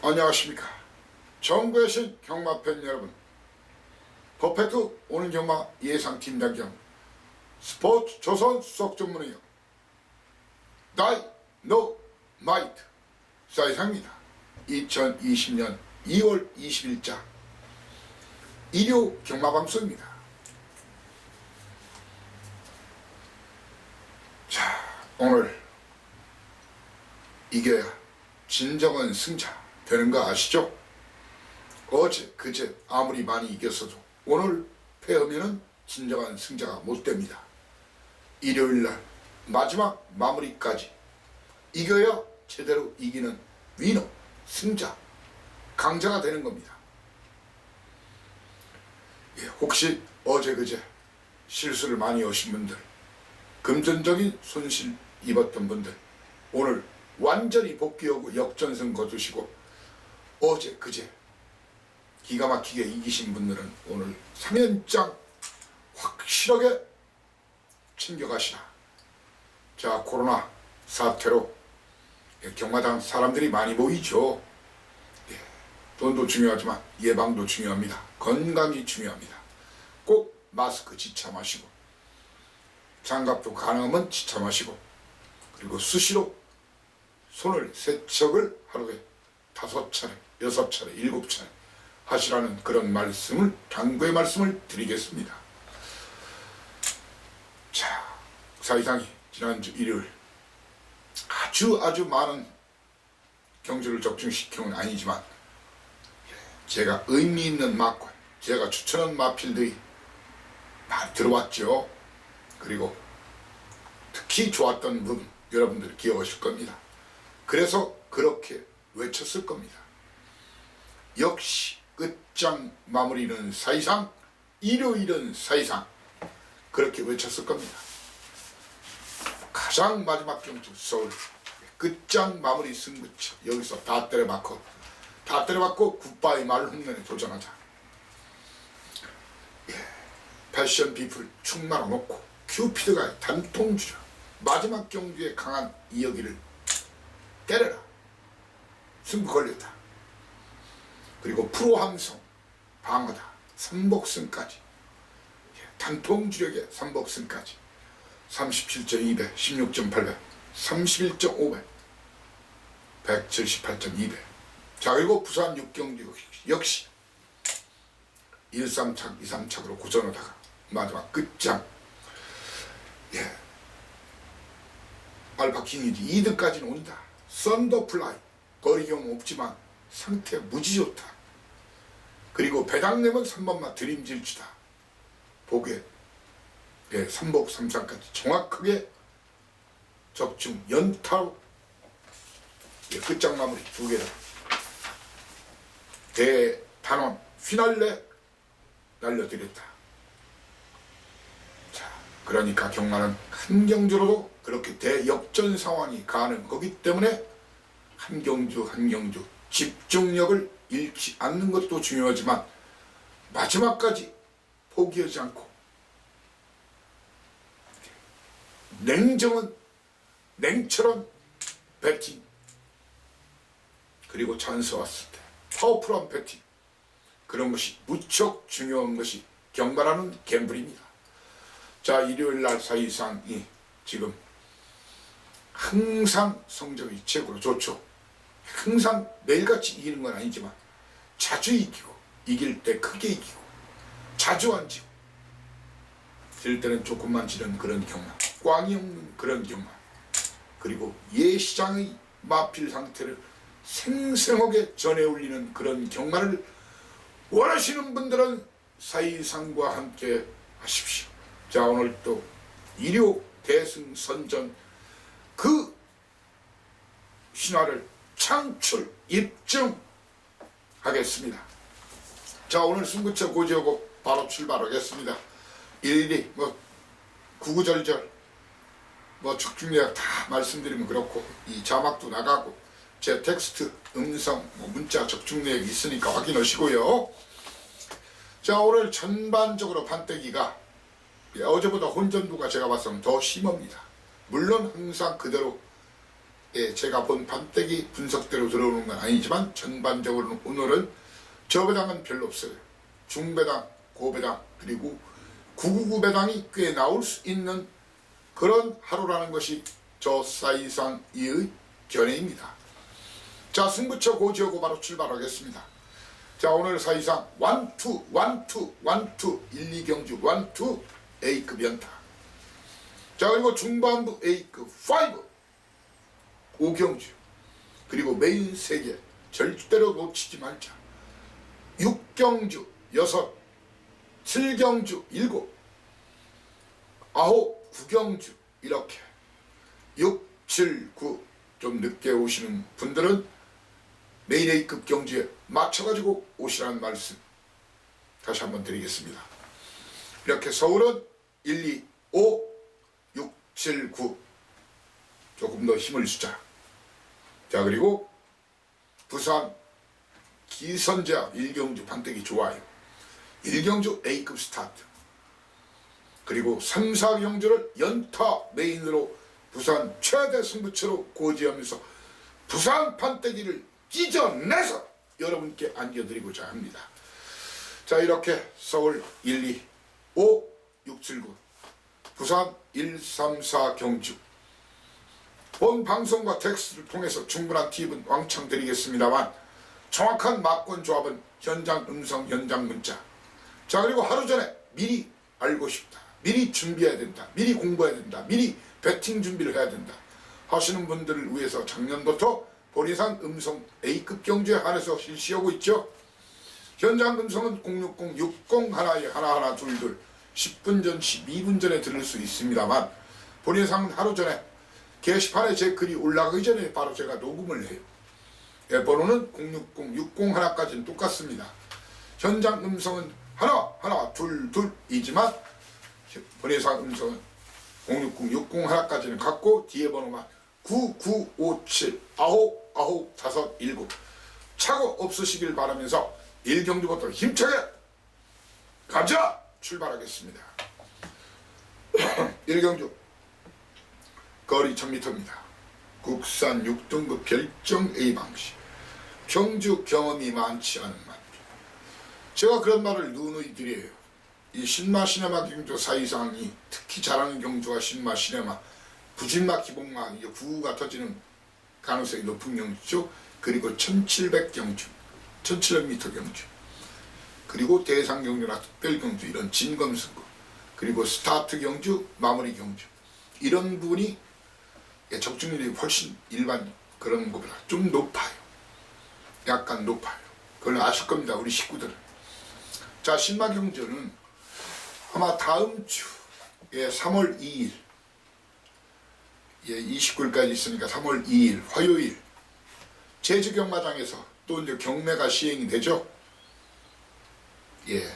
안녕하십니까. 전국에 계신 경마팬 여러분, 퍼펙트 오는 경마 예상팀장 겸 스포츠 조선 수석 전문의요 다이노마이트 사이상입니다. 2020년 2월 20일자 일요 경마방송입니다. 자, 오늘 이겨야 진정한 승자 되는 거 아시죠? 어제 그제 아무리 많이 이겼어도 오늘 패하면은 진정한 승자가 못 됩니다. 일요일날 마지막 마무리까지 이겨야 제대로 이기는 위너, 승자, 강자가 되는 겁니다. 혹시 어제 그제 실수를 많이 하신 분들, 금전적인 손실 입었던 분들, 오늘 완전히 복귀하고 역전승 거두시고 어제 그제 기가 막히게 이기신 분들은 오늘 3연장 확실하게 챙겨가시라. 자, 코로나 사태로 경마장 사람들이 많이 모이죠. 돈도 중요하지만 예방도 중요합니다. 건강이 중요합니다. 꼭 마스크 지참하시고 장갑도 가능하면 지참하시고, 그리고 수시로 손을 세척을 하루에 5차례, 6차례, 7차례 하시라는 그런 말씀을, 당부의 말씀을 드리겠습니다. 자, 사이상이 지난주 일요일 아주 많은 경주를 적중시켜는 아니지만 제가 의미 있는 마권, 제가 추천한 마필들이 많이 들어왔죠. 그리고 특히 좋았던 부분 여러분들 기억하실 겁니다. 그래서 그렇게 외쳤을 겁니다. 역시 끝장 마무리는 사이상, 일요일은 사이상, 그렇게 외쳤을 겁니다. 가장 마지막 경주 서울 끝장 마무리 승부처, 여기서 다 때려박고 굿바이 말훈련에 도전하자. 패션 비플 충만어 놓고 큐피드가 단통주려 마지막 경주에 강한 이여기를 때려라. 승부 걸렸다. 그리고 프로 함성 방어다. 삼복승까지, 단통주력의 삼복승까지 37.2배, 16.8배, 31.5배, 178.2배. 자, 그리고 부산 6경주 역시 1, 3착, 2, 3착으로 고전하다가 마지막 끝장, 알파킹이지 2등까지는 온다. 썬더플라이, 거리경 없지만 상태 무지 좋다. 그리고 배당내면 3번마 드림질주다. 보게 3복 3상까지 정확하게 적중 연타로 끝장 마무리 2개다. 대단원 피날레 날려드렸다. 자, 그러니까 경마는 한 경주로도 그렇게 대역전 상황이 가능하기 때문에 한 경주 집중력을 잃지 않는 것도 중요하지만 마지막까지 포기하지 않고 냉철한 배팅, 그리고 찬스 왔을 때 파워풀한 배팅, 그런 것이 무척 중요한 것이 경마라는 갬블입니다. 자, 일요일날 사이상이 지금 항상 성적이 최고로 좋죠. 항상 매일같이 이기는 건 아니지만 자주 이기고, 이길 때 크게 이기고, 자주 안 지고, 질 때는 조금만 지는 그런 경마, 꽝이 없는 그런 경마, 그리고 예시장의 마필 상태를 생생하게 전해 올리는 그런 경마를 원하시는 분들은 사이상과 함께 하십시오. 자, 오늘 또 일요 대승선전 그 신화를 창출, 입증하겠습니다. 자, 오늘 승부처 고지하고 바로 출발하겠습니다. 일일이 구구절절 적중력 다 말씀드리면 그렇고, 이 자막도 나가고 제 텍스트, 음성, 문자 적중력이 있으니까 확인하시고요. 자, 오늘 전반적으로 판때기가 어제보다 혼전도가 제가 봤을 때는 더 심합니다. 물론 항상 그대로 예, 제가 본 판때기 분석대로 들어오는 건 아니지만 전반적으로는 오늘은 저배당은 별로 없어요. 중배당, 고배당, 그리고 999배당이 꽤 나올 수 있는 그런 하루라는 것이 저 사이상이의 견해입니다. 자, 승부처 고지하고 바로 출발하겠습니다. 자, 오늘 사이상 1, 2, 1, 2, 2경주 1, 2 A급 연타. 자, 그리고 중반부 A급 5 5경주, 그리고 메인 3개 절대로 놓치지 말자. 6경주 6, 7경주 7, 9, 9경주 이렇게 6, 7, 9 좀 늦게 오시는 분들은 메인 A급 경주에 맞춰가지고 오시라는 말씀 다시 한번 드리겠습니다. 이렇게 서울은 1, 2, 5, 6, 7, 9 조금 더 힘을 주자. 자, 그리고 부산 기선제압 1경주 판때기 좋아요. 1경주 A급 스타트. 그리고 3, 4경주를 연타 메인으로 부산 최대 승부처로 고지하면서 부산 판때기를 찢어내서 여러분께 안겨드리고자 합니다. 자, 이렇게 서울 1, 2, 5, 6, 7, 9 부산 1, 3, 4 경주 본 방송과 텍스트를 통해서 충분한 팁은 왕창 드리겠습니다만 정확한 막권 조합은 현장 음성 현장 문자. 자, 그리고 하루 전에 미리 알고 싶다, 미리 준비해야 된다, 미리 공부해야 된다, 미리 배팅 준비를 해야 된다 하시는 분들을 위해서 작년부터 본인상 음성 A급 경주에 한해서 실시하고 있죠. 현장 음성은 060-60 하나에 하나하나 둘둘 10분 전 12분 전에 들을 수 있습니다만 본인상은 하루 전에 게시판에 제 글이 올라가기 전에 바로 제가 녹음을 해요. 예, 번호는 060-60 하나까지는 똑같습니다. 현장 음성은 하나 둘 둘이지만 본인상 음성은 060-60 하나까지는 같고 뒤에 번호만 9957 9 5 5 5 차고 없으시길 바라면서 1경주부터 힘차게 가자! 출발하겠습니다. 1경주 거리 1000m입니다. 국산 6등급 별정 A 방식. 경주 경험이 많지 않은 말. 제가 그런 말을 누누이 드려요. 이 신마 시네마 경주 사이상이 특히 잘하는 경주가 신마 시네마, 부진마 기복마 구가 터지는 가능성이 높은 경주죠. 그리고 1700 경주, 1700m 경주, 그리고 대상 경주나 특별 경주 이런 진검승부, 그리고 스타트 경주, 마무리 경주 이런 부분이 적중률이 훨씬 일반 그런 것보다 좀 높아요. 약간 높아요. 그걸 아실 겁니다, 우리 식구들은. 자, 신마 경주는 아마 다음 주에 3월 2일 29일까지 있으니까 3월 2일 화요일 제주 경마장에서 또 이제 경매가 시행이 되죠. 예,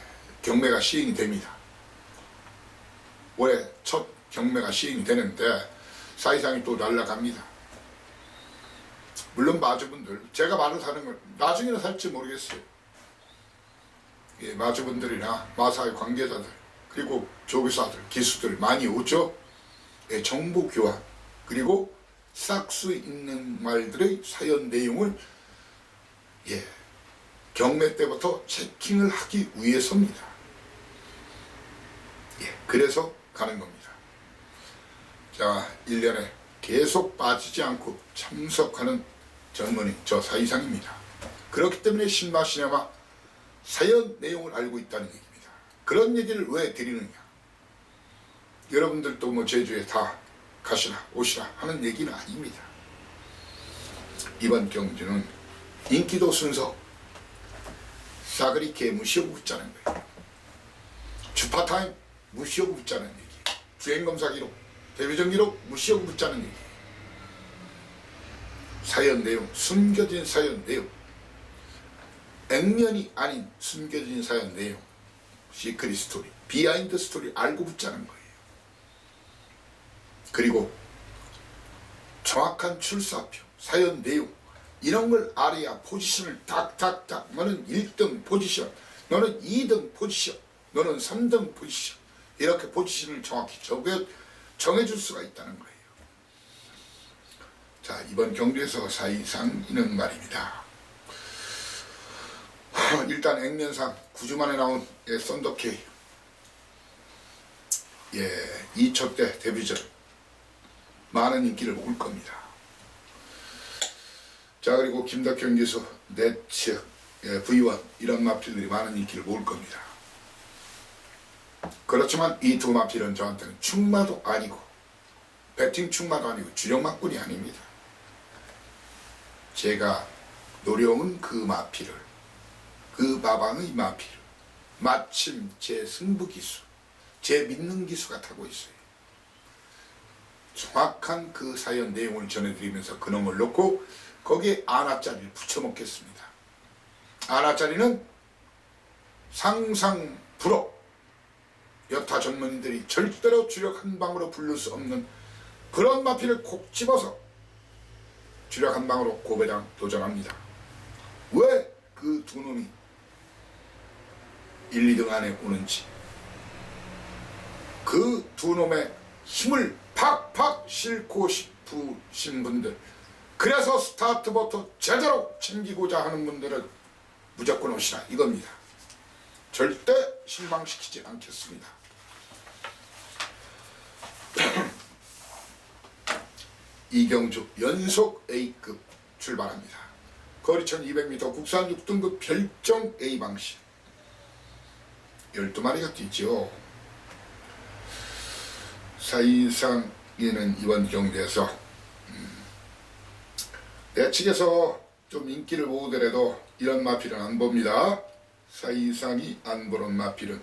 경매가 시행이 됩니다. 올해 첫 경매가 시행이 되는데 사이상이 또 날라갑니다. 물론 마주분들, 제가 말을 사는 건 나중에는 살지 모르겠어요. 예, 마주분들이나 마사의 관계자들, 그리고 조교사들, 기수들 많이 오죠. 예, 정보 교환, 그리고 싹수 있는 말들의 사연 내용을 경매 때부터 체킹을 하기 위해서입니다. 예, 그래서 가는 겁니다. 자, 1년에 계속 빠지지 않고 참석하는 전문의 저 사이상입니다. 그렇기 때문에 신마 시네마 사연 내용을 알고 있다는 얘기입니다. 그런 얘기를 왜 드리느냐, 여러분들도 뭐 제주에 다 가시라 오시라 하는 얘기는 아닙니다. 이번 경주는 인기도 순서 싸그리 개 무시하고 붙자는 거예요. 주파타임 무시하고 붙자는 얘기, 주행검사 기록, 대회전 기록 무시하고 붙자는 얘기, 사연 내용, 숨겨진 사연 내용, 액면이 아닌 숨겨진 사연 내용, 시크릿 스토리, 비하인드 스토리 알고 붙자는 거예요. 그리고 정확한 출사표, 사연 내용 이런 걸 알아야 포지션을 딱딱딱, 너는 1등 포지션, 너는 2등 포지션, 너는 3등 포지션, 이렇게 포지션을 정확히 정해줄 수가 있다는 거예요. 자, 이번 경주에서 사이상 이는 말입니다. 일단 액면상 9주 만에 나온 썬더케이, 2초 때 데뷔전 많은 인기를 모을 겁니다. 자, 그리고 김덕현 기수, 네츠, V1 이런 마필들이 많은 인기를 모을 겁니다. 그렇지만 이 두 마필은 저한테는 충마도 아니고 배팅 충마도 아니고 주력마꾼이 아닙니다. 제가 노려온 그 마필을, 그 마방의 마필을 마침 제 승부 기수, 제 믿는 기수가 타고 있어요. 정확한 그 사연 내용을 전해드리면서 그놈을 놓고 거기에 아나짜리를 붙여먹겠습니다. 아나짜리는 상상 불허, 여타 전문인들이 절대로 주력 한 방으로 부를 수 없는 그런 마필을 콕 집어서 주력 한 방으로 고배당 도전합니다. 왜 그 두 놈이 1, 2등 안에 오는지, 그 두 놈의 힘을 팍팍 싣고 싶으신 분들, 그래서 스타트부터 제대로 챙기고자 하는 분들은 무조건 오시라 이겁니다. 절대 실망시키지 않겠습니다. 이경주 연속 A급 출발합니다. 거리 1200m 국산 6등급 별정 A 방식 12마리가 뛰죠. 사이상에는 이번 경기에서 내측에서 좀 인기를 모으더라도 이런 마필은 안 봅니다. 사이상이 안 보는 마필은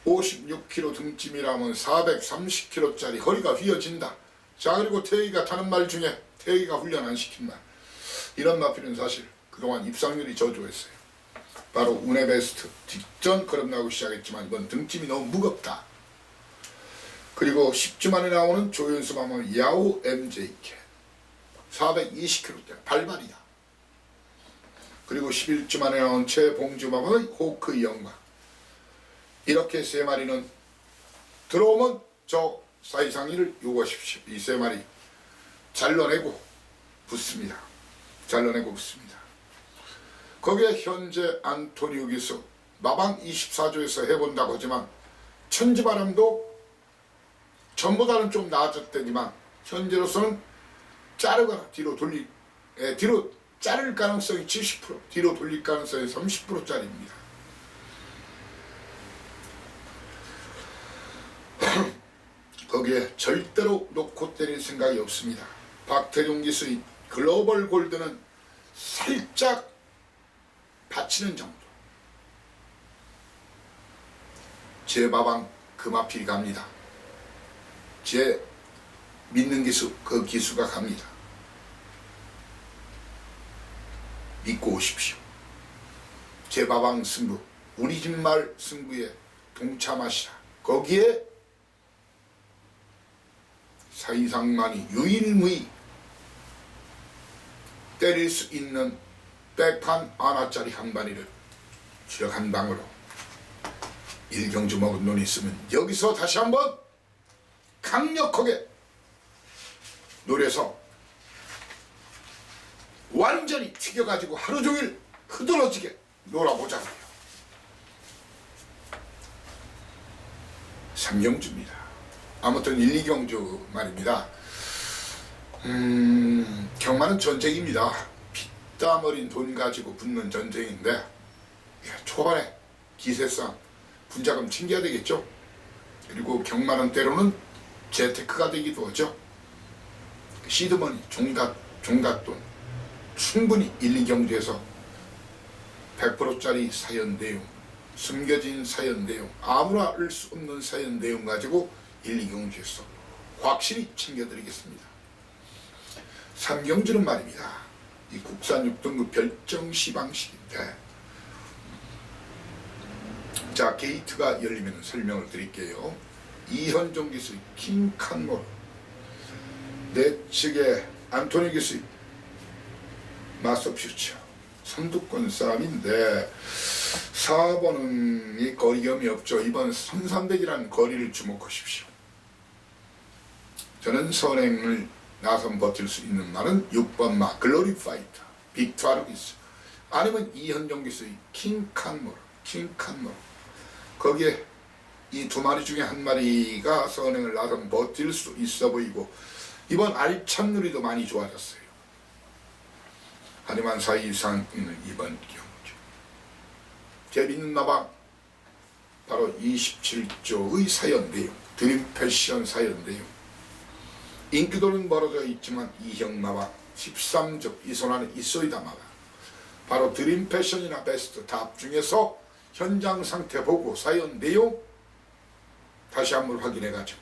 56kg 등짐이라면 430kg짜리 허리가 휘어진다. 자, 그리고 태희가 타는 말 중에 태희가 훈련 안 시킨 말, 이런 마필은 사실 그동안 입상률이 저조했어요. 바로 우네베스트 직전 걸음나고 시작했지만 이번 등짐이 너무 무겁다. 그리고 10주 만에 나오는 조연수 마마 야오 MJK 420kg대 발발이다. 그리고 11주 만에 나온 최봉주 마마의 호크 영광, 이렇게 세 마리는 들어오면 저 사이상이를 요구하십시오. 이 세 마리 잘라내고 붙습니다. 잘라내고 붙습니다. 거기에 현재 안토니오 기수 마방 24조에서 해본다고 하지만 천지바람도 전보다는 좀 나아졌더니만 현재로서는 자르거나 뒤로 자를 가능성이 70%, 뒤로 돌릴 가능성이 30%짜리입니다. 거기에 절대로 놓고 때릴 생각이 없습니다. 박태종 기수의 글로벌 골드는 살짝 받치는 정도. 제 마방 그 마필이 갑니다. 제 믿는 기수 그 기수가 갑니다. 믿고 오십시오. 제 마방 승부, 우리 집 말 승부에 동참하시라. 거기에 사이상만이 유일무이 때릴 수 있는 백판 아나짜리 한 마리를 주력 한 방으로 일경주 먹은 놈이 있으면 여기서 다시 한번 강력하게 노려서 완전히 튀겨가지고 하루 종일 흐드러지게 놀아보자고요. 삼경주입니다. 아무튼 1, 2경주 말입니다. 경마는 전쟁입니다. 피땀 어린 돈 가지고 붙는 전쟁인데 초반에 기세상 분자금 챙겨야 되겠죠. 그리고 경마는 때로는 재테크가 되기도 하죠. 시드머니, 종갓돈 충분히 1, 2경주에서 100%짜리 사연 내용, 숨겨진 사연 내용, 아무나 알 수 없는 사연 내용 가지고 1, 2경주에서 확실히 챙겨드리겠습니다. 3경주는 말입니다. 이 국산 6등급 별정시 방식인데, 자, 게이트가 열리면 설명을 드릴게요. 이현종 기수의 킹칸몰, 내 측에 안토니 기수의 마서퓨처, 선두권 싸움인데 4번은 이 거리감이 없죠. 이번 1300이라는 거리를 주목하십시오. 저는 선행을 나선 버틸 수 있는 말은 6번 마 글로리파이터 빅투아르기스, 아니면 이현종 기수의 킹칸모르. 거기에 이 두 마리 중에 한 마리가 선행을 나선 버틸 수 있어 보이고, 이번 알찬 누리도 많이 좋아졌어요. 하지만 사이상 있는 이번 경주 재밌는 나방, 바로 27조의 사연 내용, 드림 패션 사연 내용. 인기도는 멀어져 있지만 이형마와 13조 이손안에 있어이다 마가, 바로 드림 패션이나 베스트 답 중에서 현장 상태 보고 사연 내용 다시 한번 확인해가지고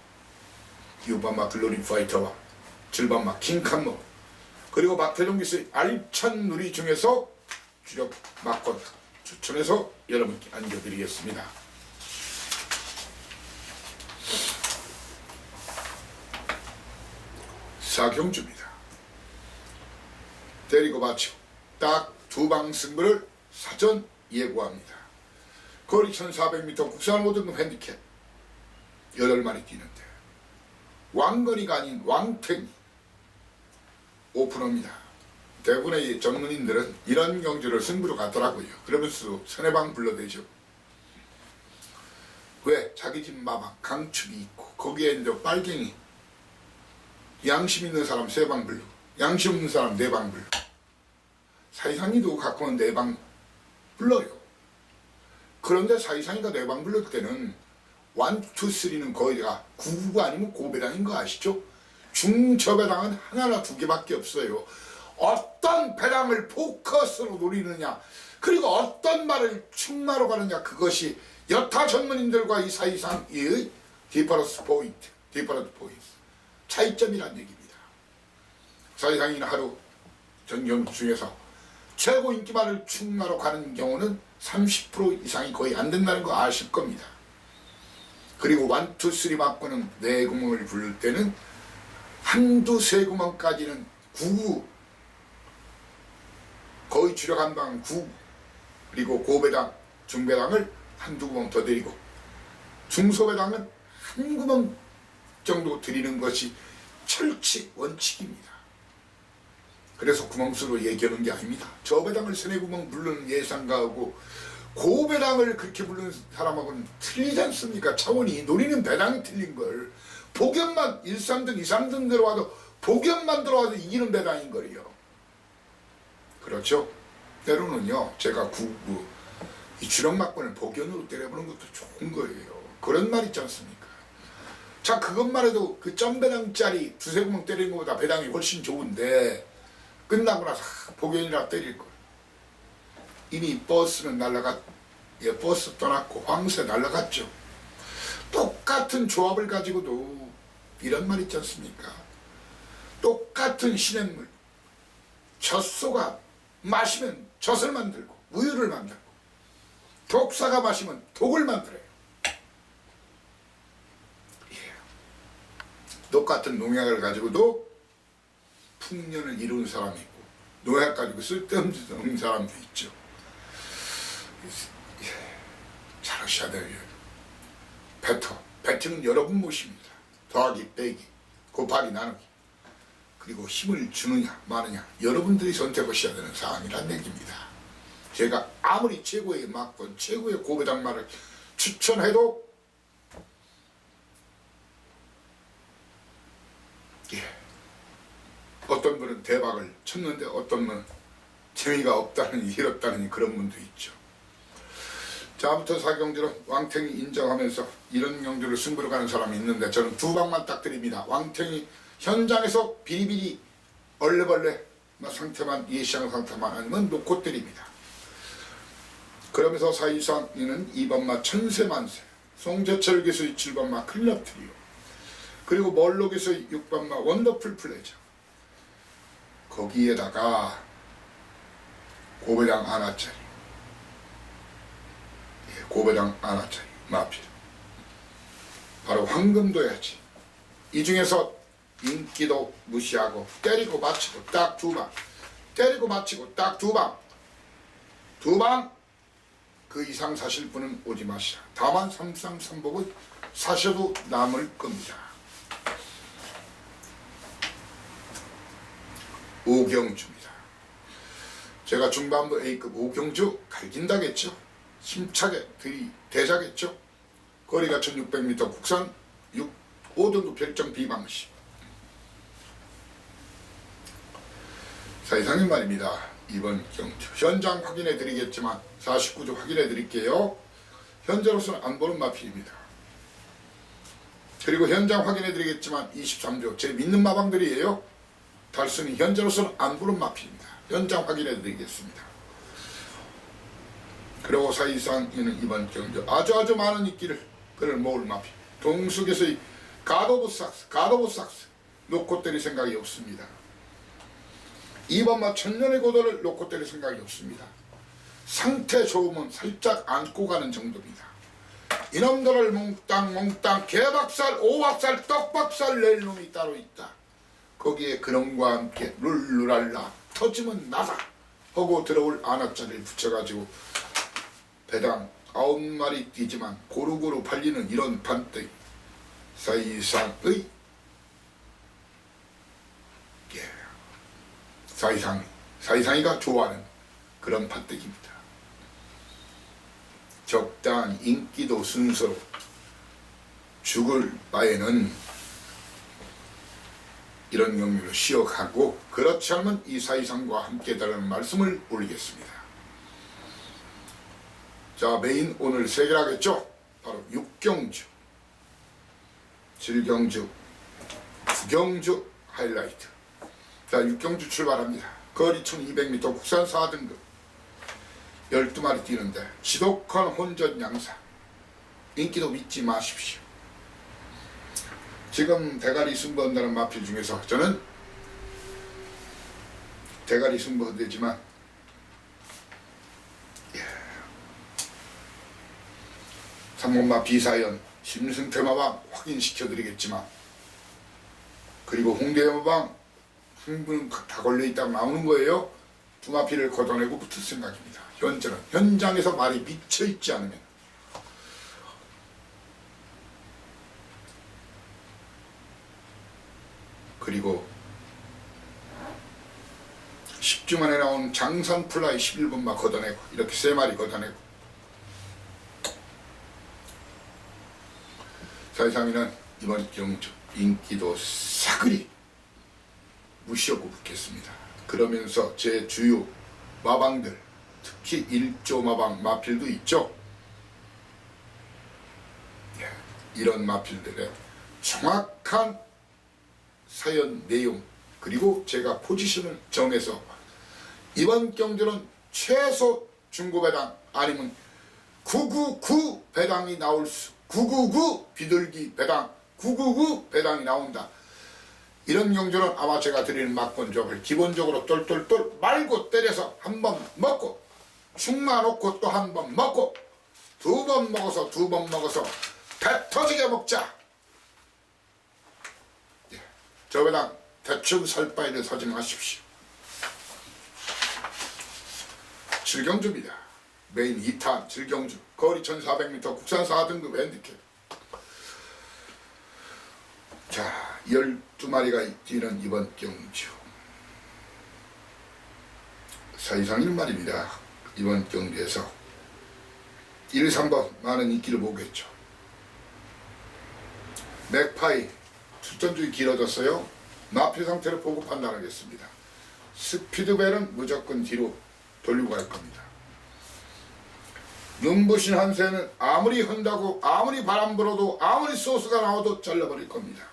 6번마 글로리 파이터와 7번마 킹칸모, 그리고 박태종 기수의 알찬 누리 중에서 주력 막권 추천해서 여러분께 안겨드리겠습니다. 사경주입니다. 때리고 받치고 딱 두 방 승부를 사전 예고합니다. 거리 1400m 국산 5등급 핸디캡 8마리 뛰는데 왕건이가 아닌 왕탱이 오픈합니다. 대부분의 전문인들은 이런 경주를 승부로 가더라고요. 그러면서 서네방 불러대죠. 왜? 자기 집 마방 강축이 있고 거기에 이제 빨갱이, 양심 있는 사람 3방 불러, 양심 없는 사람 4방 불러. 사이상이도 가끔은 4방 불러요. 그런데 사이상이가 4방 부를 때는 1, 2, 3는 거의 다 구구가 아니면 고배당인 거 아시죠? 중저배당은 하나나 2개밖에 없어요. 어떤 배당을 포커스로 노리느냐, 그리고 어떤 말을 충마로 가느냐, 그것이 여타 전문인들과 이 사이상의 디퍼런스 포인트, 차이점이란 얘기입니다. 사이상이는 하루 전경 중에서 최고 인기말을 충마로 가는 경우는 30% 이상이 거의 안 된다는 거 아실 겁니다. 그리고 1, 2, 3 맞고는 4구멍을 부를 때는 한두 세 구멍까지는 9구, 거의 주력 한방 9, 그리고 고배당, 중배당을 한두 구멍 더 드리고 중소배당은 한 구멍 정도 드리는 것이 철칙, 원칙입니다. 그래서 구멍수로 얘기하는 게 아닙니다. 저배당을 3-4구멍 부르는 예상가하고 고배당을 그렇게 부르는 사람하고는 틀리지 않습니까? 차원이 노리는 배당이 틀린 걸. 복연만 1, 3등, 2, 3등 들어와도 복연만 들어와도 이기는 배당인 거예요. 그렇죠? 때로는요, 제가 이 주력막권을 복연으로 때려보는 것도 좋은 거예요. 그런 말 있지 않습니까? 자, 그것만 해도 그 점배당짜리 2-3구멍 때리는 것보다 배당이 훨씬 좋은데 끝나고 나서 복연이라 때릴 거예요. 이미 버스는 버스 떠났고 황새 날라갔죠. 똑같은 조합을 가지고도 이런 말 있지 않습니까? 똑같은 시냇물, 젖소가 마시면 젖을 만들고 우유를 만들고, 독사가 마시면 독을 만들어요. 예. 똑같은 농약을 가지고도 풍년을 이루는 사람이 있고 농약 가지고 쓸데없는 사람도 있죠. 잘 하셔야 돼요. 배트는 여러분 몫입니다. 더하기, 빼기, 곱하기, 나누기. 그리고 힘을 주느냐 마느냐 여러분들이 선택하셔야 되는 사항이란 얘기입니다. 제가 아무리 최고의 막권, 최고의 고배당말을 추천해도 어떤 분은 대박을 쳤는데 어떤 분은 재미가 없다느니 hir었다느니 그런 분도 있죠. 자, 아무튼 사경주는 왕탱이 인정하면서 이런 경주를 승부로 가는 사람이 있는데 저는 2방만 딱 드립니다. 왕탱이 현장에서 비리비리 얼레벌레 상태만, 예시장 상태만 아니면 놓고 때립니다. 그러면서 사이상이는 2번마 천세만세, 송재철 기수의 7번마 클럽 트리오, 그리고 멀로 기수의 6번마 원더풀 플레저, 거기에다가 고배당 하나짜리, 고배당 하나짜리 마필, 바로 황금도야지. 이 중에서 인기도 무시하고 때리고 맞히고 딱 2방, 때리고 맞히고 딱 2방, 2방 그 이상 사실 분은 오지 마시라. 다만 3상3복은 사셔도 남을 겁니다. 오경주입니다. 제가 중반부 A급 오경주 갈긴다겠죠. 힘차게 대자겠죠. 거리가 1600m 국산 5등급 별정 비방시. 자, 이상인 말입니다. 이번 경주 현장 확인해 드리겠지만 49주 확인해 드릴게요. 현재로서는 안 보는 마필입니다. 그리고 현장 확인해 드리겠지만 23조 제 믿는 마방들이에요. 달순이 현재로서는 안 보는 마필입니다. 현장 확인해 드리겠습니다. 그리고 사이상에는 이번 경주 아주 많은 인기를 그를 모을 마필. 동숙에서의 갓 오브 삭스 놓고 때릴 생각이 없습니다. 이번마 천년의 고도를 놓고 때릴 생각이 없습니다. 상태 좋으면 살짝 안고 가는 정도입니다. 이놈들을 몽땅 개박살, 오박살, 떡박살 낼 놈이 따로 있다. 거기에 그놈과 함께 룰루랄라 터지면 나다 하고 들어올 안압자를 붙여가지고 배당 9마리 뛰지만 고루고루 팔리는 이런 판때기 사이상의 사이상이가 좋아하는 그런 판때기입니다. 적당한 인기도 순서로 죽을 바에는 이런 경류를 쉬어가고 그렇지 않으면 이 사이상과 함께 다른 말씀을 올리겠습니다. 자, 메인 오늘 3개를 하겠죠. 바로 6경주, 7경주, 9경주 하이라이트. 자, 6경주 출발합니다. 거리 1200m 국산 4등급 12마리 뛰는데 지독한 혼전 양사. 인기도 믿지 마십시오. 지금 대가리 승부한다는 마필 중에서 저는 대가리 승부한대지만 삼본마 비사연 심승태마방 확인시켜드리겠지만 그리고 홍대마방 한 분 다 걸려있다고 나오는 거예요. 두 마필을 걷어내고 붙을 생각입니다. 현재는 현장에서 말이 미쳐있지 않으면 그리고 10주 만에 나온 장산플라이 11번마 걷어내고 이렇게 3마리 걷어내고 사이상이는 이번 경주 인기도 사그리 무시하고 붙겠습니다. 그러면서 제 주요 마방들 특히 1조 마방 마필도 있죠. 이런 마필들의 정확한 사연 내용 그리고 제가 포지션을 정해서 이번 경주는 최소 중고 배당 아니면 999 배당이 나올 수 999 비둘기 배당 999 배당이 나온다. 이런 경주는 아마 제가 드리는 막권 조합을 기본적으로 똘똘똘 말고 때려서 한 번 먹고 충만 놓고 또 한 번 먹고 2번 먹어서 2번 먹어서 배 터지게 먹자. 저 배당 대충 살 바에는 사지 마십시오. 7경주입니다. 메인 2탄 7경주 거리 1400m 국산 4등급 핸디캡. 자, 12마리가 뛰는 이번 경주 사이상인 말입니다. 이번 경주에서 1, 3번 많은 인기를 보겠죠. 맥파이 출전주의 길어졌어요. 마필 상태를 보고 판단하겠습니다. 스피드벨은 무조건 뒤로 돌리고 갈 겁니다. 눈부신 한새는 아무리 흔다고 아무리 바람 불어도 아무리 소스가 나와도 잘라버릴 겁니다.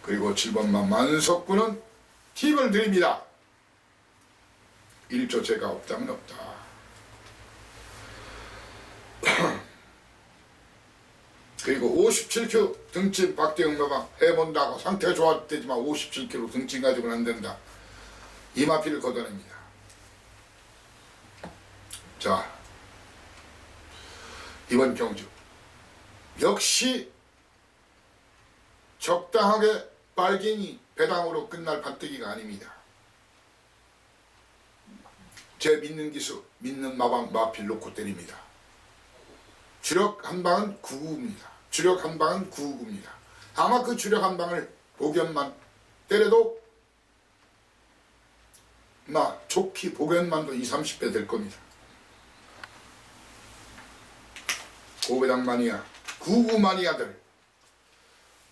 그리고 7번만 만석구는 팁을 드립니다. 1조 제가 없다면 없다. 그리고 57kg 등진 박대영 마방 해본다고 상태가 좋았대지만 57kg 등진 가지고는 안된다. 이마피를 걷어냅니다. 자, 이번 경주 역시 적당하게 빨갱이 배당으로 끝날 판때기가 아닙니다. 제 믿는 기수 믿는 마방 마필 놓고 때립니다. 주력 한 방은 9구입니다. 주력 한 방은 9구입니다. 아마 그 주력 한 방을 복연만 때려도 좋기 복연만도 20, 30배 될 겁니다. 고배당 마니아, 구구 마니아들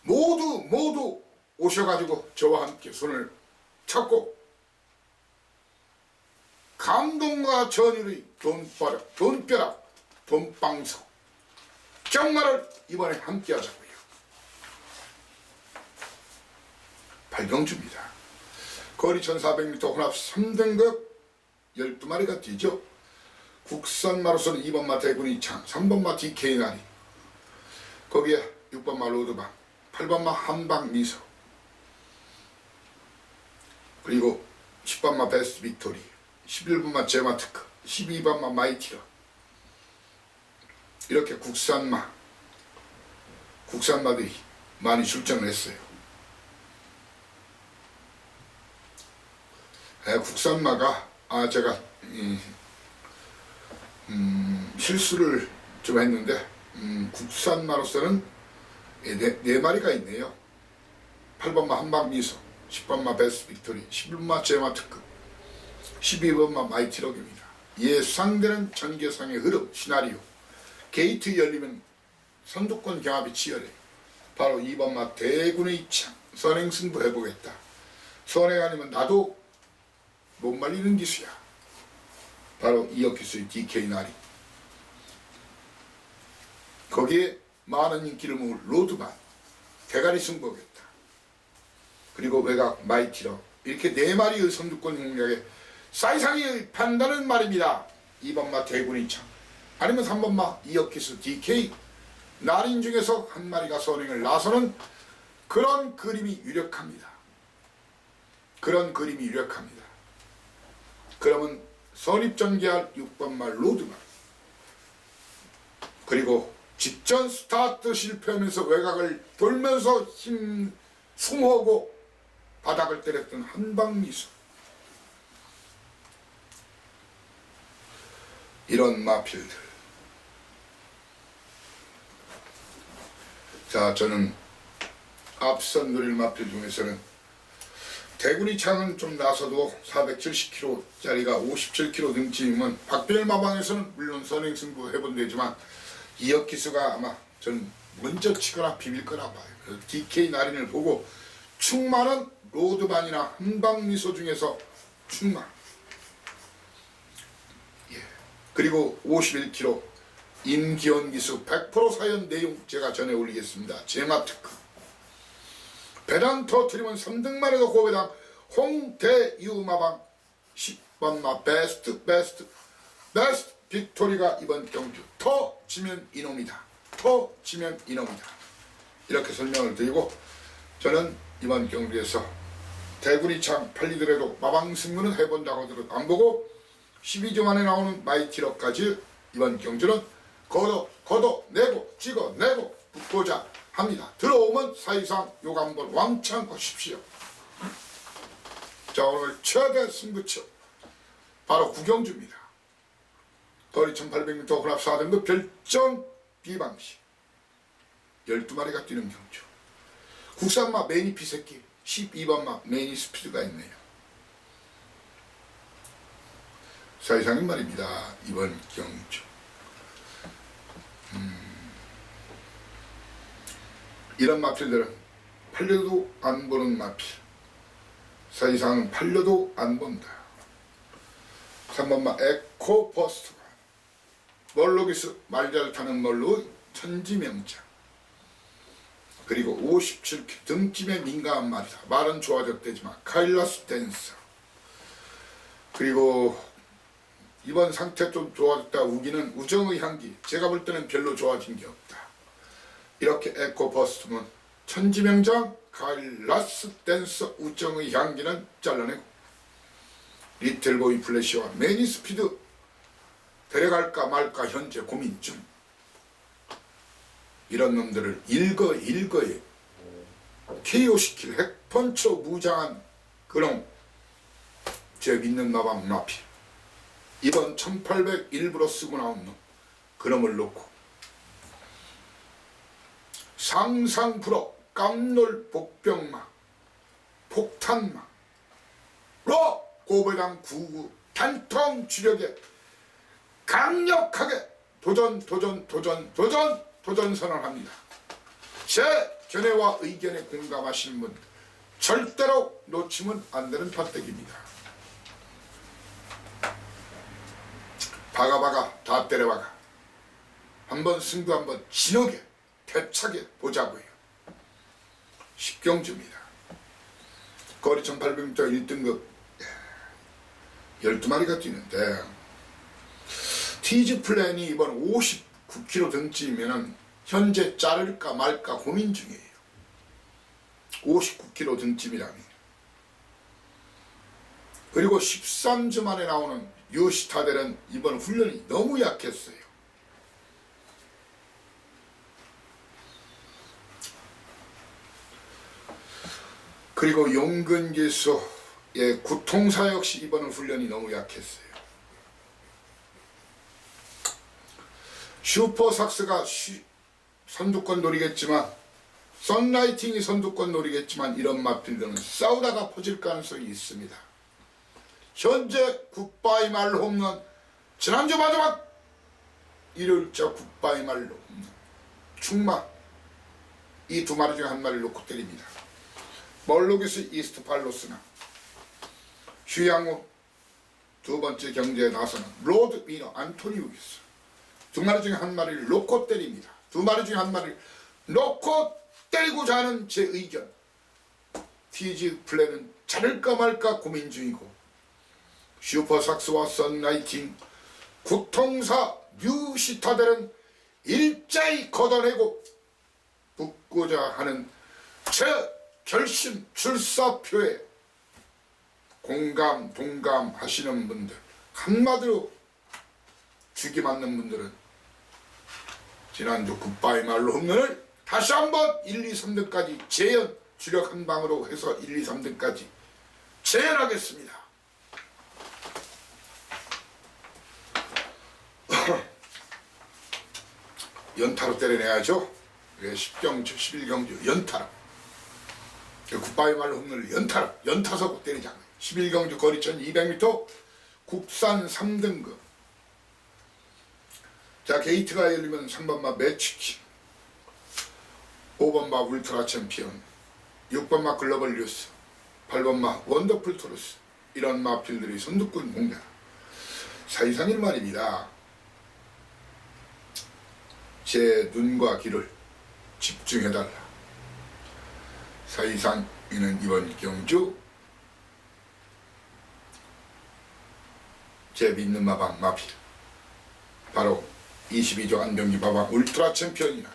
모두 오셔가지고 저와 함께 손을 잡고 감동과 전율의 돈벼락, 돈방석 정말을 이번에 함께 하자고요. 발경주입니다. 거리 1400m 혼합 3등급 12마리가 뛰죠. 국산마로서는 2번마 대군이창, 3번마 DK나리, 거기에 6번마 로드방, 8번마 한방미소, 그리고 10번마 베스트 빅토리, 11번마 제마트크, 12번마 마이티러, 이렇게 국산마들이 많이 출전을 했어요. 국산마가 제가 실수를 좀 했는데 국산마로서는 네 마리가 있네요. 8번마 한방미소, 10번마 베스트 빅토리, 11번마 제마트크, 12번마 마이티럭입니다. 예상되는 전개상의 흐름, 시나리오, 게이트 열리면 선두권 경합이 치열해요. 바로 2번마 대군의 창, 선행승부 해보겠다. 선행 아니면 나도 못 말리는 기수야. 바로 이어기수의 DK나리. 거기에 많은 인기를 모을 로드반, 대가리 승부하겠다. 그리고 외곽 마이티러, 이렇게 네 마리의 선두권 공략에 사이상이 판다는 말입니다. 2번마 대군의 창, 아니면 3번마 이어키스 DK 나린 중에서 한 마리가 선행을 나서는 그런 그림이 유력합니다. 그러면 선입전개할 6번마 로드만, 그리고 직전 스타트 실패하면서 외곽을 돌면서 숨어오고 바닥을 때렸던 한방미소, 이런 마필들. 자, 저는 앞선 누릴 마필 중에서는 대군이 창은 좀 나서도 470kg짜리가 57kg 등짐이면 박별 마방에서는 물론 선행승부 해본대지만 이역기수가 아마 전 먼저 치거나 비빌 거나 봐요. DK 나린을 보고 충만한 로드반이나 한방미소 중에서 충만, 그리고 51kg 임기원 기수 100% 사연 내용 제가 전해 올리겠습니다. 제마특크 배당 터트리면 3등만에도 고배당 홍대유마방 10번마 베스트 빅토리가 이번 경주 터지면 이놈이다. 이렇게 설명을 드리고, 저는 이번 경주에서 대구리창 팔리더라도 마방 승부는 해본다고 하더라도 안 보고 12주 만에 나오는 마이티럭까지 이번 경주는 걷어내고 찍어내고 붙고자 합니다. 들어오면 사이상 욕 한번 왕창 하십시오. 자, 오늘 최대 승부처 바로 구경주입니다. 거리 1800m 혼합 4등급 별점 B방식 12마리가 뛰는 경주. 국산마 매니피 새끼 12번마 매니스피드가 있네요. 사이상인 말입니다. 이번 경주 이런 마필들은 팔려도 안 보는 마필, 사이상은 팔려도 안 본다. 3번마 에코버스트가 멀로기스 말잘 타는 멀로 천지명장, 그리고 57kg 등짐에 민감한 말이다. 말은 좋아졌대지만 카일라스 댄서, 그리고 이번 상태 좀 좋아졌다 우기는 우정의 향기, 제가 볼 때는 별로 좋아진 게 없다. 이렇게 에코버스트는 천지명장, 카일라스 댄서, 우정의 향기는 잘라내고 리틀보이 플래시와 매니스피드 데려갈까 말까 현재 고민 중. 이런 놈들을 일거에 KO시킬 핵펀처 무장한 그놈, 제 믿는 마방 마필, 이번 1800 일부러 쓰고 나온 놈, 그놈을 놓고 상상불허 깜놀 복병마 폭탄마 로 고배당 99 단통 주력에 강력하게 도전 선언합니다. 제 견해와 의견에 공감하시는 분 절대로 놓치면 안 되는 판때기입니다. 박아박아 다 때려박아 한번 승부 한번 진하게 대차게 보자고요. 십경주입니다. 거리 1800m 1등급 12마리가 뛰는데 티즈 플랜이 이번 59kg 등쯤이면 현재 자를까 말까 고민 중이에요. 59kg 등쯤이라니. 그리고 13주 만에 나오는 유시타델은 이번 훈련이 너무 약했어요. 그리고 용근기수의 구통사 역시 이번 훈련이 너무 약했어요. 슈퍼삭스가 선두권 노리겠지만 썬라이팅이 선두권 노리겠지만 이런 마필드는 싸우다가 퍼질 가능성이 있습니다. 현재 굿바이 말로 홈런 지난주 마지막 일요일자 굿바이 말로 홈런 충마 이 두 마리 중에 한 마리를 놓고 때립니다. 멀로기스 이스트 팔로스나 휴양호 두 번째 경기에 나서는 로드 미너 안토니우기스 두 마리 중에 한 마리를 놓고 때립니다. 두 마리 중에 한 마리를 놓고 때리고자 하는 제 의견. 티즈 플랜은 자를까 말까 고민 중이고 슈퍼삭스와 썬라이팅 구통사 뉴시타델은 일자히 걷어내고 붙고자 하는 제 결심 출사표에 공감 동감하시는 분들 한마디로 죽이 맞는 분들은 지난주 굿바이 말로 홈런을 다시 한번 1, 2, 3등까지 재연 주력 한 방으로 해서 1, 2, 3등까지 재연하겠습니다. 연타로 때려내야죠. 10경주 11경주 연타로 굿바이 말로 홈런을 연타서 때리자. 11경주 거리 1200m 국산 3등급. 자, 게이트가 열리면 3번마 매치키, 5번마 울트라 챔피언, 6번마 글로벌 뉴스, 8번마 원더풀 토르스 이런 마필들이 선두권 공략. 사이상일 말입니다. 제 눈과 귀를 집중해달라. 사이상이는 이번 경주 제 믿는 마방 마필 바로 22조 안병기 마방 울트라 챔피언이나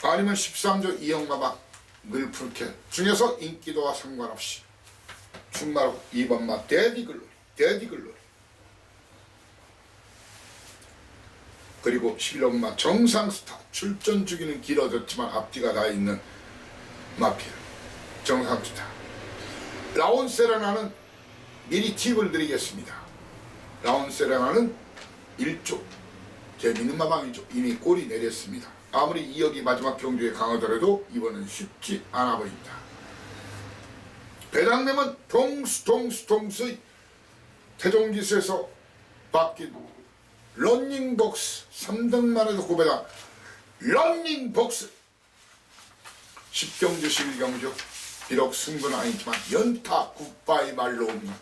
아니면 13조 이영 마방 늘풀켓 중에서 인기도와 상관없이 충마로 2번마 데디글로리 그리고 11번마 정상스타 출전 주기는 길어졌지만 앞뒤가 다 있는 마필 정상스타. 라온세라나는 미리 팁을 드리겠습니다. 라온세라나는 1조 제 믿는 마방이죠. 이미 골이 내렸습니다. 아무리 2억이 마지막 경주에 강하더라도 이번은 쉽지 않아 보입니다. 배당되면 동수 태종기수에서 바뀐 런닝복스 3등만 해도 고배당 런닝복스 10경주 11경주 비록 승부는 아니지만 연타 굿바이 말로 오면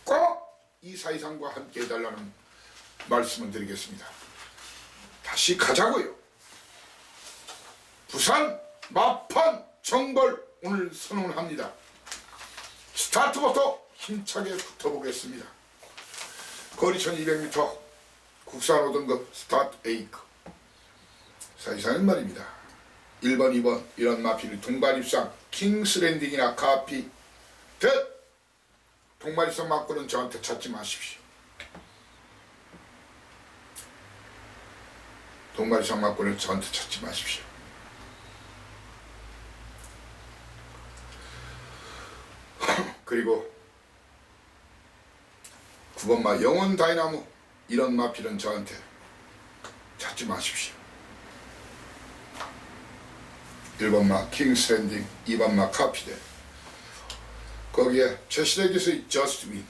꼭 이 사이상과 함께 해달라는 말씀을 드리겠습니다. 다시 가자고요. 부산 마판 정벌 오늘 선언합니다. 스타트부터 힘차게 붙어보겠습니다. 거리 1200m 국산 5등급 스타트 A급 사이상은 말입니다. 1번 2번 이런 마필이 동반 입상 킹스랜딩이나 카피 대 동반 입상 맞고는 저한테 찾지 마십시오. 동반 입상 맞고는 저한테 찾지 마십시오. 그리고 9번마 영원 다이나모 이런 마필은 저한테 찾지 마십시오. 1번마 킹스랜딩 2번마 카피데 거기에 최시대 기수의 Just Win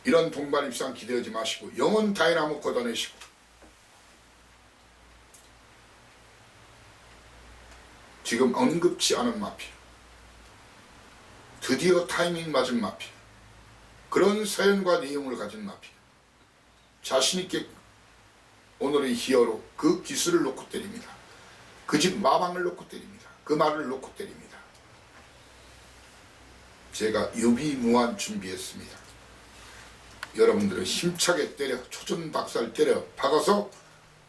이런 동반 입상 기대하지 마시고 영혼 다이나모 걷어내시고 지금 언급지 않은 마필 드디어 타이밍 맞은 마필 그런 사연과 내용을 가진 마필 자신있게 오늘의 히어로 그 기술을 놓고 때립니다. 그 집 마방을 놓고 때립니다. 그 말을 놓고 때립니다. 제가 유비무한 준비했습니다. 여러분들은 힘차게 때려 초전박살 때려 박아서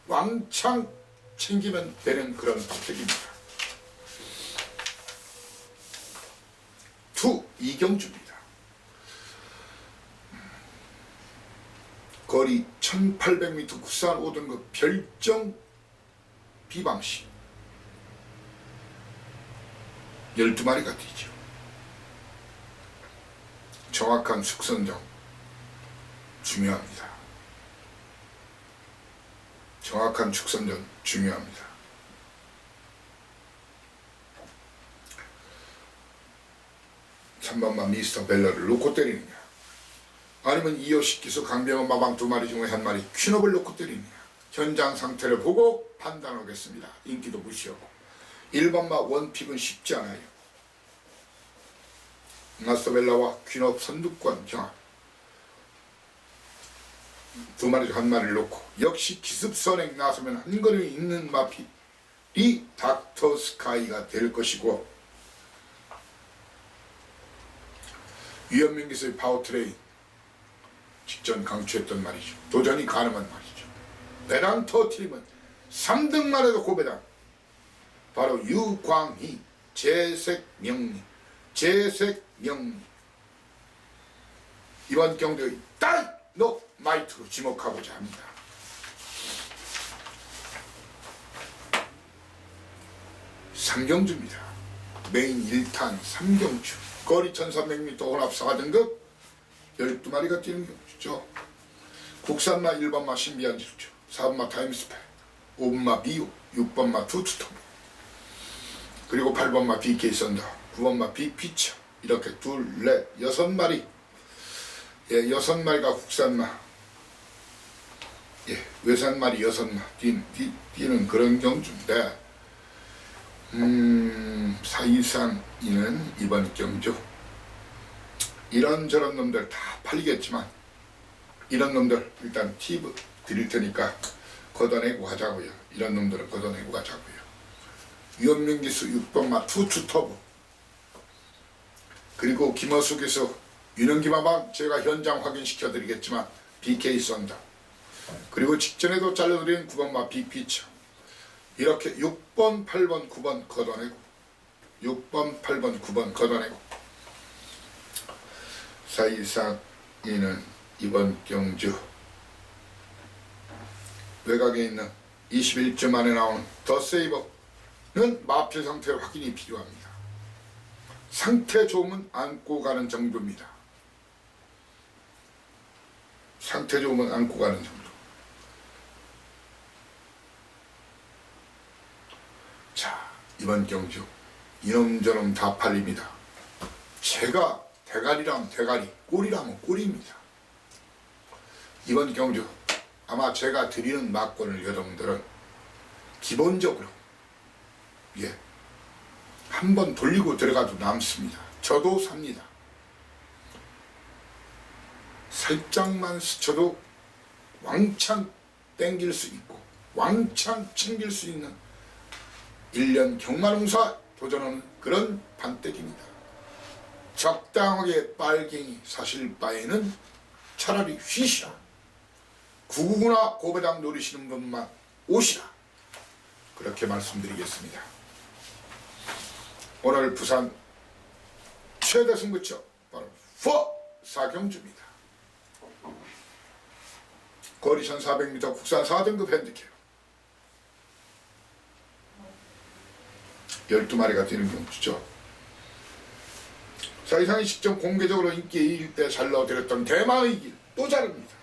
왕창 챙기면 되는 그런 박격입니다. 투 이경주입니다. 거리 1800m 국산 5등급 별정 비방시 12마리가 뛰죠. 정확한 숙선정 중요합니다. 정확한 축선정 중요합니다. 참반만 미스터 벨러를 놓고 때리느냐 아니면 이효식 기수 강병호 마방 2마리 중에 1마리 퀸업을 놓고 때리느냐 현장 상태를 보고 판단하겠습니다. 인기도 무시하고 1번마 원픽은 쉽지 않아요. 마스터벨라와 퀸업 선두권 경합 2마리 중 1마리를 놓고 역시 기습선행 나서면 한 걸음 있는 마필이 닥터 스카이가 될 것이고 위험민 기수의 파워트레인 직전 강추했던 말이죠. 도전이 가능한 말이죠. 배당 터트리면 3등만 해도 고배당 바로 유광희 재색명리 이번 경기의 다이너마이트로 지목하고자 합니다. 삼경주입니다. 메인 1탄 삼경주 거리 1300m 혼합 4등급 12마리가 뛰는 경주죠. 국산마 1번마 신비한 질주 4번마 타임스페 5번마 미오 6번마 투투톱 그리고 8번마 BK 썬더 9번마 빅피처 이렇게 둘, 넷, 6마리 6마리가 국산마 외산마리 6마 뛰는 그런 경주인데 사이상 이는 이번 경주 이런저런 놈들 다 팔리겠지만 이런 놈들 일단 팁 드릴 테니까 걷어내고 가자고요. 이런 놈들은 걷어내고 가자고요. 유현민 기수 6번마 투투터보 그리고 김어수 기수 유능기마방 제가 현장 확인시켜 드리겠지만 BK 썬다 그리고 직전에도 잘라드린 9번마 빅피처 이렇게 6번, 8번, 9번 걷어내고 6번, 8번, 9번 걷어내고 사이상 이는 이번 경주 외곽에 있는 21주 만에 나온 더 세이버는 마필 상태 확인이 필요합니다. 상태 좋으면 안고 가는 정도입니다. 상태 좋으면 안고 가는 정도. 자, 이번 경주 이놈저놈 다 팔립니다. 제가 대가리라면 대가리, 꼴이라면 꼴입니다. 이번 경주 아마 제가 드리는 막권을 여러분들은 기본적으로 한번 돌리고 들어가도 남습니다. 저도 삽니다. 살짝만 스쳐도 왕창 땡길 수 있고 왕창 챙길 수 있는 1년 경마농사 도전하는 그런 반대기입니다. 적당하게 빨갱이 사실 바에는 차라리 휘시라. 구구나 고배당 노리시는 분만 오시라. 그렇게 말씀드리겠습니다. 오늘 부산 최대 승부처 바로 사경주입니다. 거리 1400m 국산 4등급 핸디캡 12마리가 뛰는 경주죠. 사이상이 직접 공개적으로 인기 2일 때 잘 넣어드렸던 대마의 길 또 자릅니다.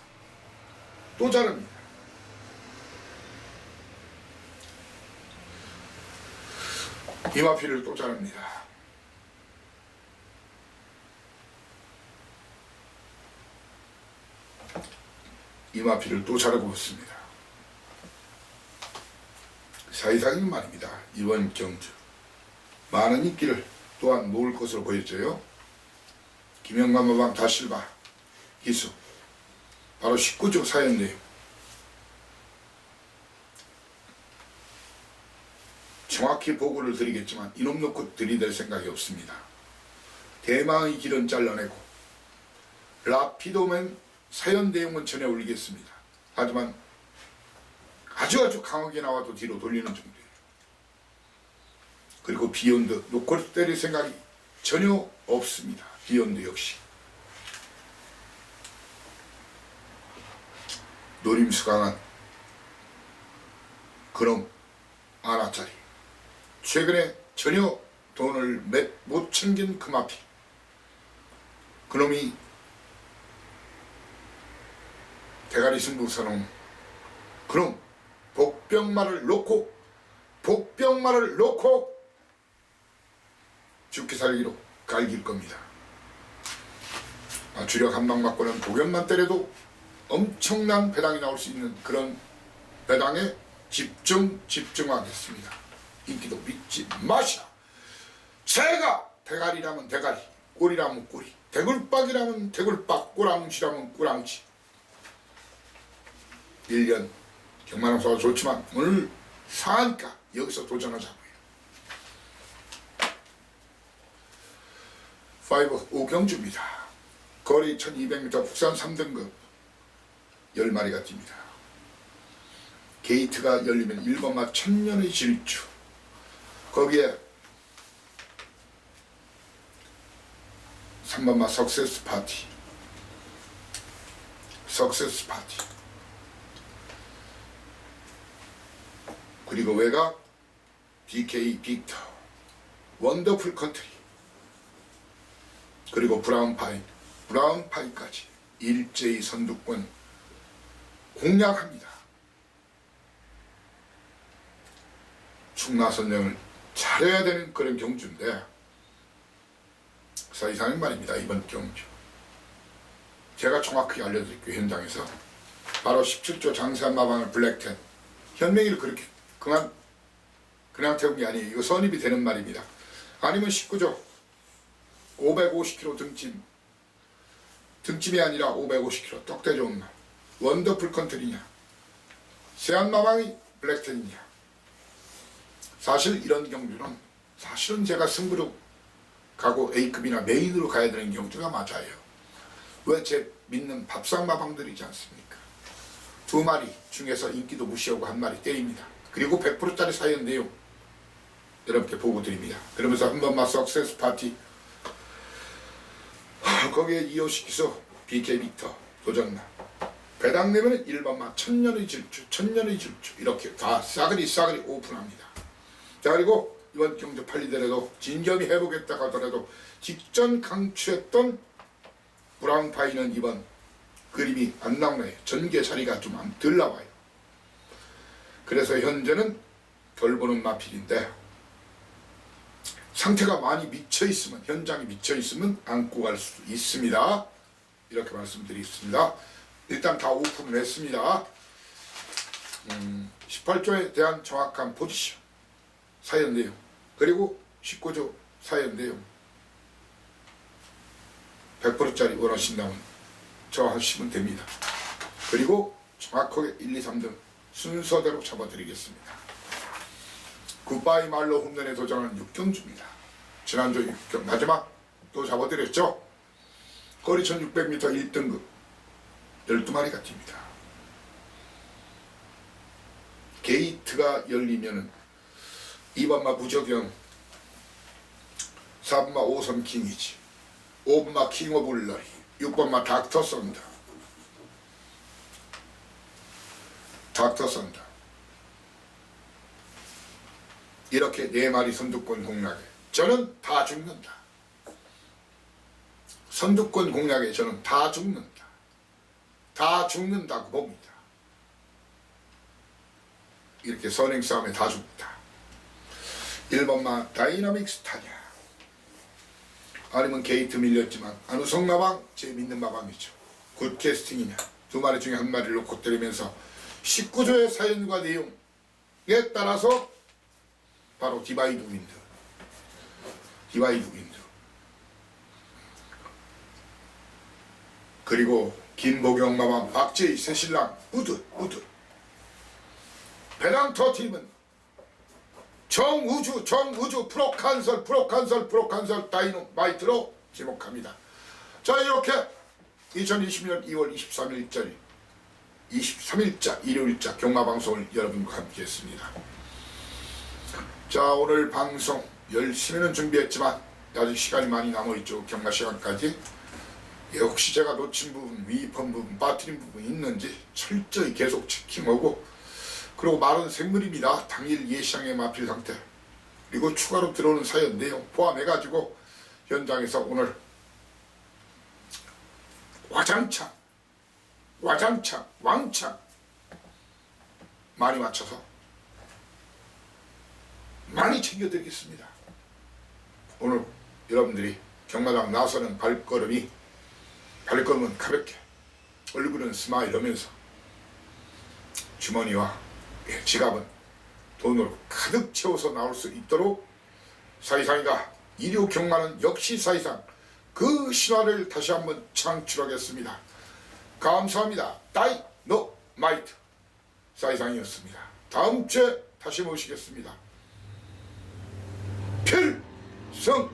또 자릅니다. 이마피를 또 자릅니다. 이 마피를 또 자르고 있습니다. 사이사님 말입니다. 이번 경주 많은 인기를 또한 모을 것으로 보였죠. 김영관 마방 다실바 기수 바로 19조 사연 내용. 정확히 보고를 드리겠지만 이놈 놓고 들이댈 생각이 없습니다. 대망의 길은 잘라내고 라피도맨 사연 내용은 전해 올리겠습니다. 하지만 아주 강하게 나와도 뒤로 돌리는 정도예요. 그리고 비욘드 놓고 때릴 생각이 전혀 없습니다. 비욘드 역시 노림수 강한 그놈 아나짜리, 최근에 전혀 돈을 못 챙긴 그 마피, 그놈이 대가리 승부사는 그놈 복병말을 놓고 죽기 살기로 갈길 겁니다. 주력 한 방 맞고는 독연만 때려도 엄청난 배당이 나올 수 있는 그런 배당에 집중하겠습니다. 인기도 믿지 마시라. 제가 대가리라면 대가리, 꼬리라면 꼬리, 대굴박이라면 대굴박, 꼬랑지라면 꼬랑지. 1년 경마농사가 좋지만 오늘 사니까 여기서 도전하자고요. 5 오경주입니다. 거리 1200m 국산 3등급 10마리가 뜁니다. 게이트가 열리면 1번마 천년의 질주, 거기에 3번마 석세스 파티, 그리고 외곽 BK 빅터, 원더풀 컨트리, 그리고 브라운파이까지 일제히 선두권 공략합니다. 충나선령을 잘해야 되는 그런 경주인데 사이사님 말입니다. 이번 경주 제가 정확히 알려드릴게요. 현장에서 바로 17조 장세한 마방을 블랙텐, 현명이를 그렇게 그냥 태운 게 아니에요. 이거 선입이 되는 말입니다. 아니면 19조 550kg 등짐이 아니라 550kg 떡대 좋은 말, 원더풀 컨트리냐, 세안마방이 블랙텐이냐. 사실 이런 경주는 사실은 제가 승부로 가고 A급이나 메인으로 가야 되는 경주가 맞아요. 왜? 제 믿는 밥상마방들이지 않습니까? 2마리 중에서 인기도 무시하고 1마리 때립니다. 그리고 100%짜리 사연 내용 여러분께 보고 드립니다. 그러면서 한 번만 석세스 파티, 거기에 이어시키서 BK 빅터 도전나, 배당 내면 1번만 천년의 질주 이렇게 다 싸그리 오픈합니다. 자, 그리고 이번 경주 팔리더라도 진겸이 해보겠다 하더라도 직전 강추했던 브라운파이는 이번 그림이 안 나오네요. 전개 자리가 좀 덜 나와요. 그래서 현재는 결보는 마필인데 상태가 많이 미쳐있으면, 현장에 미쳐있으면 안고 갈 수도 있습니다. 이렇게 말씀드리겠습니다. 일단 다 오픈을 했습니다. 18조에 대한 정확한 포지션, 사연 내용, 그리고 19조 사연 내용 100%짜리 원하신다면 저 하시면 됩니다. 그리고 정확하게 1, 2, 3등 순서대로 잡아드리겠습니다. 굿바이 말로 홈런에 도전하는 6경주입니다. 지난주 6경 마지막 또 잡아드렸죠. 거리 1600m 1등급 12마리가 뜁니다. 게이트가 열리면은 2번마 무적영, 4번마 오선 킹이지, 5번마 킹 오브 울러리, 6번마 닥터 선더, 이렇게 4마리 선두권 공략에 저는 다 죽는다. 선두권 공략에 저는 다 죽는다고 봅니다. 이렇게 선행 싸움에 다 죽는다. 1번마 다이나믹 스타냐, 아니면 게이트 밀렸지만 안우성 마방 제 믿는 마방이죠. 굿 캐스팅이냐, 두 마리 중에 한 마리를 놓고 때리면서 19조의 사연과 내용에 따라서 바로 디바이드 윈드 그리고 김보경 마마 박재희 새신랑 우드 배낭터 팀은 정우주 프로칸설 다이노마이트로 지목합니다. 자, 이렇게 2020년 2월 23일자 일요일자 경마방송을 여러분과 함께 했습니다. 자, 오늘 방송 열심히는 준비했지만 아직 시간이 많이 남아있죠. 경마 시간까지. 혹시 제가 놓친 부분, 위입한 부분, 빠뜨린 부분이 있는지 철저히 계속 체킹하고, 그리고 말은 생물입니다. 당일 예시장에 마필 상태, 그리고 추가로 들어오는 사연 내용 포함해가지고 현장에서 오늘 와장창 많이 맞춰서 많이 챙겨드리겠습니다. 오늘 여러분들이 경마장 나서는 발걸음은 가볍게, 얼굴은 스마일하면서 주머니와 지갑은 돈으로 가득 채워서 나올 수 있도록 사이상이가 일요 경마는 역시 사이상 그 신화를 다시 한번 창출하겠습니다. 감사합니다. 다이노마이트 사이상이었습니다. 다음 주에 다시 모시겠습니다. 필승